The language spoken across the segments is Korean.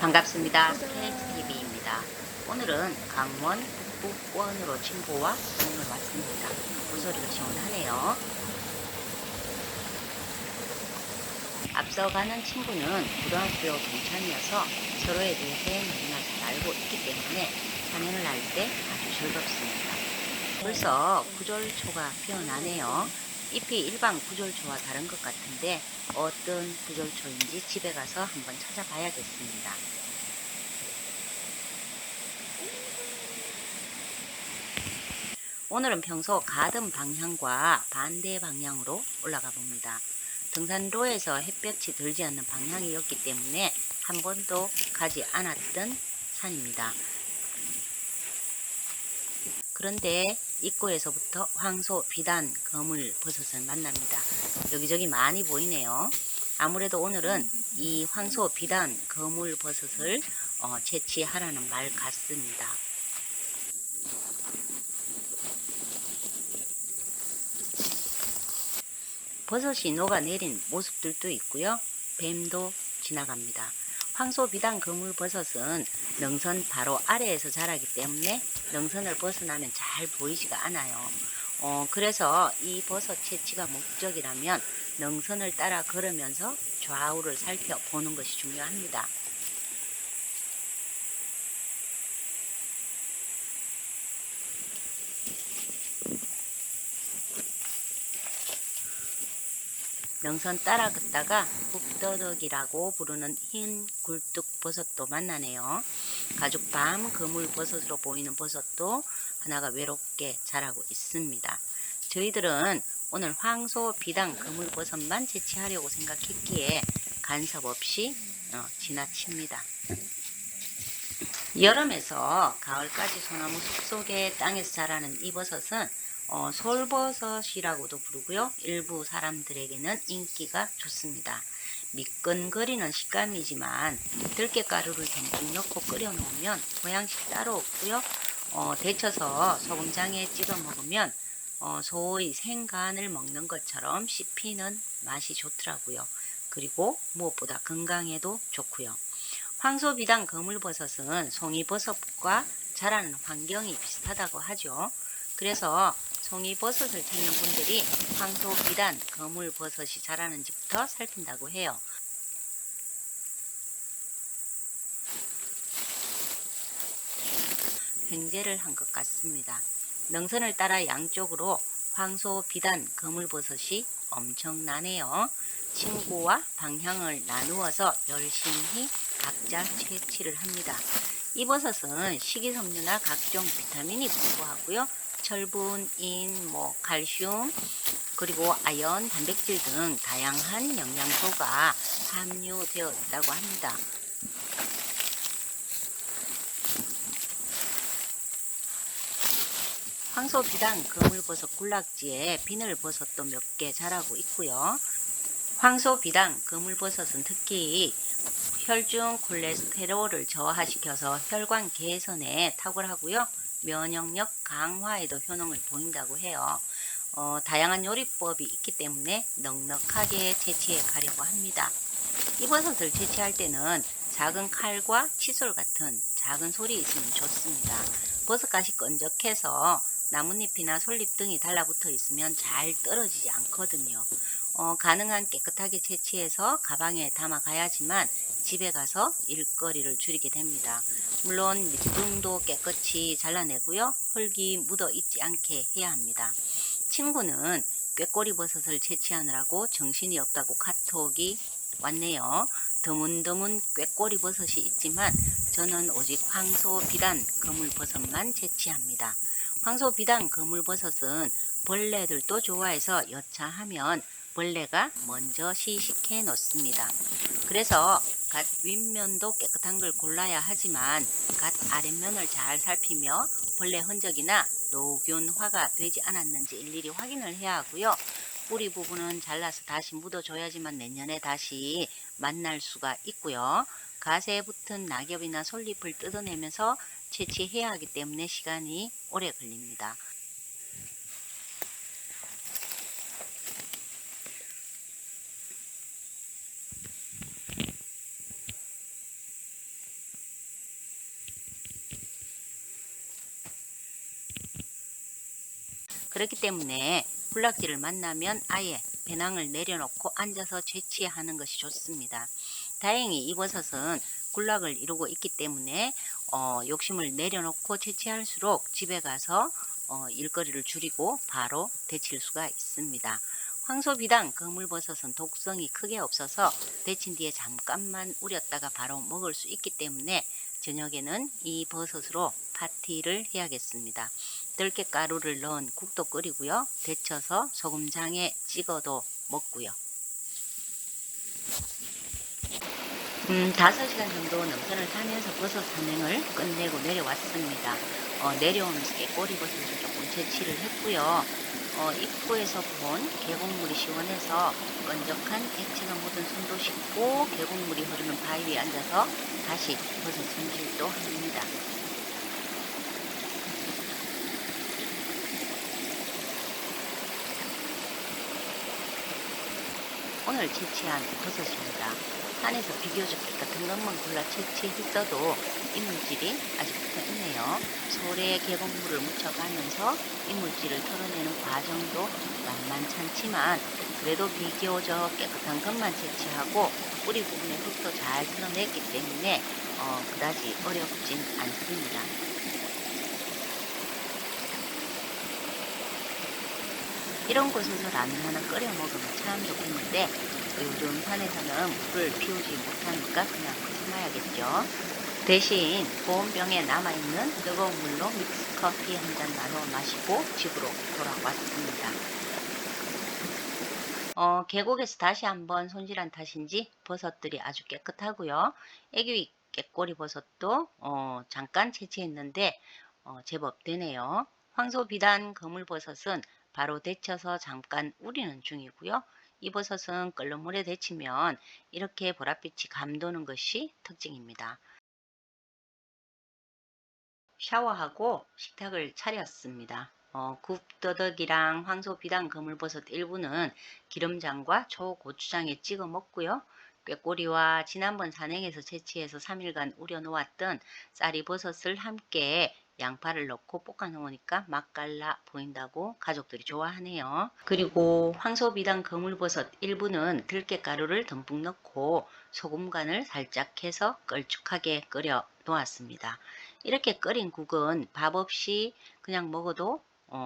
반갑습니다. KTV입니다. 오늘은 강원 북부권으로 친구와 여행을 왔습니다. 물소리가 시원하네요. 앞서가는 친구는 고등학교 동창이어서 서로에 대해 너무나 잘 알고 있기 때문에 산행을 할 때 아주 즐겁습니다. 벌써 구절초가 피어나네요. 잎이 일반 구절초와 다른 것 같은데 어떤 구절초인지 집에 가서 한번 찾아봐야겠습니다. 오늘은 평소 가던 방향과 반대 방향으로 올라가 봅니다. 등산로에서 햇볕이 들지 않는 방향이었기 때문에 한 번도 가지 않았던 산입니다. 그런데 입구에서부터 황소, 비단, 거물, 버섯을 만납니다. 여기저기 많이 보이네요. 아무래도 오늘은 이 황소, 비단, 거물, 버섯을 채취하라는 말 같습니다. 버섯이 녹아내린 모습들도 있고요. 뱀도 지나갑니다. 황소비단 거물버섯은 능선 바로 아래에서 자라기 때문에 능선을 벗어나면 잘 보이지가 않아요. 그래서 이 버섯 채취가 목적이라면 능선을 따라 걸으면서 좌우를 살펴보는 것이 중요합니다. 능선 따라 걷다가 북더덕이라고 부르는 흰 굴뚝버섯도 만나네요. 가죽밤 거물버섯으로 보이는 버섯도 하나가 외롭게 자라고 있습니다. 저희들은 오늘 황소 비단 거물버섯만 채취하려고 생각했기에 간섭 없이 지나칩니다. 여름에서 가을까지 소나무 숲속의 땅에서 자라는 이 버섯은 솔버섯이라고도 부르고요. 일부 사람들에게는 인기가 좋습니다. 미끈거리는 식감이지만 들깨가루를 듬뿍 넣고 끓여 놓으면 보양식 따로 없고요. 데쳐서 소금장에 찍어 먹으면 소의 생간을 먹는 것처럼 씹히는 맛이 좋더라고요. 그리고 무엇보다 건강에도 좋고요. 황소비단 거물버섯은 송이버섯과 자라는 환경이 비슷하다고 하죠. 그래서 송이버섯을 찾는 분들이 황소비단 거물버섯이 자라는 집부터 살핀다고 해요. 횡재를 한 것 같습니다. 능선을 따라 양쪽으로 황소비단 거물버섯이 엄청나네요. 친구와 방향을 나누어서 열심히 각자 채취를 합니다. 이 버섯은 식이섬유나 각종 비타민이 풍부하고요. 철분, 인, 칼슘, 그리고 아연, 단백질 등 다양한 영양소가 함유되어 있다고 합니다. 황소비단 거물버섯 군락지에 비늘버섯도 몇 개 자라고 있고요. 황소비단 거물버섯은 특히 혈중 콜레스테롤을 저하시켜서 혈관 개선에 탁월하고요. 면역력 강화에도 효능을 보인다고 해요. 다양한 요리법이 있기 때문에 넉넉하게 채취해 가려고 합니다. 이 버섯을 채취할 때는 작은 칼과 칫솔 같은 작은 솔이 있으면 좋습니다. 버섯가시 끈적해서 나뭇잎이나 솔잎 등이 달라붙어 있으면 잘 떨어지지 않거든요. 가능한 깨끗하게 채취해서 가방에 담아 가야지만 집에 가서 일거리를 줄이게 됩니다. 물론 밑둥도 깨끗이 잘라내고요. 흙이 묻어 있지 않게 해야 합니다. 친구는 꾀꼬리 버섯을 채취하느라고 정신이 없다고 카톡이 왔네요. 드문드문 꾀꼬리 버섯이 있지만 저는 오직 황소비단 거물버섯만 채취합니다. 황소비단 거물버섯은 벌레들도 좋아해서 여차하면 벌레가 먼저 시식해 놓습니다. 그래서 갓 윗면도 깨끗한 걸 골라야 하지만 갓 아랫면을 잘 살피며 벌레 흔적이나 노균화가 되지 않았는지 일일이 확인을 해야 하고요. 뿌리 부분은 잘라서 다시 묻어줘야지만 내년에 다시 만날 수가 있고요. 갓에 붙은 낙엽이나 솔잎을 뜯어내면서 채취해야 하기 때문에 시간이 오래 걸립니다. 그렇기 때문에 군락지를 만나면 아예 배낭을 내려놓고 앉아서 채취하는 것이 좋습니다. 다행히 이 버섯은 군락을 이루고 있기 때문에 욕심을 내려놓고 채취할수록 집에 가서 일거리를 줄이고 바로 데칠 수가 있습니다. 황소비단 거물버섯은 독성이 크게 없어서 데친 뒤에 잠깐만 우렸다가 바로 먹을 수 있기 때문에 저녁에는 이 버섯으로 파티를 해야겠습니다. 들깨가루를 넣은 국도 끓이고요. 데쳐서 소금장에 찍어도 먹고요. 5시간 정도 능선을 타면서 버섯 산행을 끝내고 내려왔습니다. 내려오면서 깨꼬리 버섯을 조금 채취를 했고요. 입구에서 본 계곡물이 시원해서 끈적한 액체가 묻은 손도 씻고 계곡물이 흐르는 바위 위에 앉아서 다시 버섯 손질도 합니다. 오늘 채취한 버섯입니다. 산에서 비교적 깨끗한 것만 골라 채취했어도 이물질이 아직 붙어있네요. 솔에 계곡물을 묻혀가면서 이물질을 털어내는 과정도 만만찮지만 그래도 비교적 깨끗한 것만 채취하고 뿌리 부분의 흙도 잘 털어냈기 때문에 그다지 어렵진 않습니다. 이런 곳에서 라면 하나 끓여 먹으면 참 좋겠는데 요즘 산에서는 불을 피우지 못하니까 그냥 끄집어야겠죠. 대신 보온병에 남아있는 뜨거운 물로 믹스커피 한 잔 나눠 마시고 집으로 돌아왔습니다. 계곡에서 다시 한번 손질한 탓인지 버섯들이 아주 깨끗하고요. 애기 깨꼬리 버섯도 잠깐 채취했는데 제법 되네요. 황소비단 거물버섯은 바로 데쳐서 잠깐 우리는 중이고요. 이 버섯은 끓는 물에 데치면 이렇게 보랏빛이 감도는 것이 특징입니다. 샤워하고 식탁을 차렸습니다. 굽더덕이랑 황소비단 거물버섯 일부는 기름장과 초고추장에 찍어 먹고요. 꾀꼬리와 지난번 산행에서 채취해서 3일간 우려 놓았던 쌀이버섯을 함께 양파를 넣고 볶아 놓으니까 맛깔나 보인다고 가족들이 좋아하네요. 그리고 황소비단 거물버섯 일부는 들깨가루를 듬뿍 넣고 소금 간을 살짝 해서 걸쭉하게 끓여 놓았습니다. 이렇게 끓인 국은 밥 없이 그냥 먹어도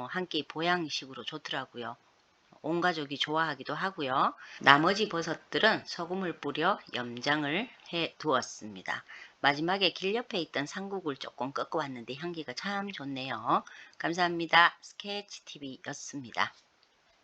한 끼 보양식으로 좋더라고요. 온 가족이 좋아하기도 하고요. 나머지 버섯들은 소금을 뿌려 염장을 해 두었습니다. 마지막에 길 옆에 있던 상국을 조금 꺾어 왔는데 향기가 참 좋네요. 감사합니다. 스케치TV였습니다.